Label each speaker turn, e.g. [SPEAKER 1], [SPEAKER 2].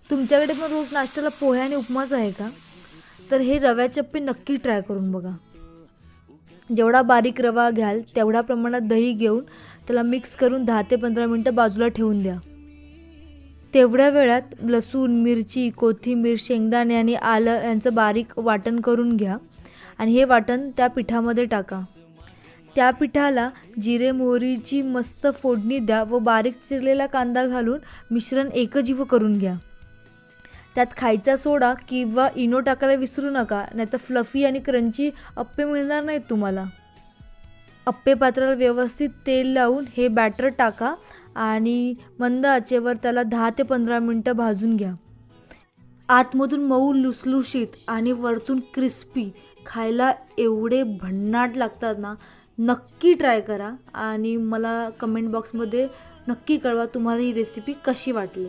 [SPEAKER 1] तुमच्याकडे पण रोज नाश्त्याला पोहे आणि उपमाच आहे का? तर हे रव्याचे अप्पे नक्की ट्राय करून बघा. जेवढा बारीक रवा घ्याल तेवढ्या प्रमाणात दही घेऊन त्याला मिक्स करून 10 ते 15 मिनटं बाजूला ठेवून द्या. तेवढ्या वेळात लसूण, मिरची, कोथिंबीर, शेंगदाणे आणि आलं यांचं बारीक वाटण करून घ्या आणि हे वाटण त्या पिठामध्ये टाका. त्या पिठाला जिरे मोहरीची मस्त फोडणी द्या व बारीक चिरलेला कांदा घालून मिश्रण एकजीव करून घ्या. त्यात खायचा सोडा किंवा इनो टाकायला विसरू नका, नाहीतर फ्लफी आणि क्रंची अप्पे मिळणार नाहीत तुम्हाला. अप्पे पात्राला व्यवस्थित तेल लावून हे बॅटर टाका आणि मंद आचेवर त्याला 10 ते 15 मिनटं भाजून घ्या. आतमधून मऊ लुसलुशीत आणि वरतून क्रिस्पी, खायला एवढे भन्नाट लागतात ना. नक्की ट्राय करा आणि मला कमेंट बॉक्समध्ये नक्की कळवा तुम्हाला ही रेसिपी कशी वाटली.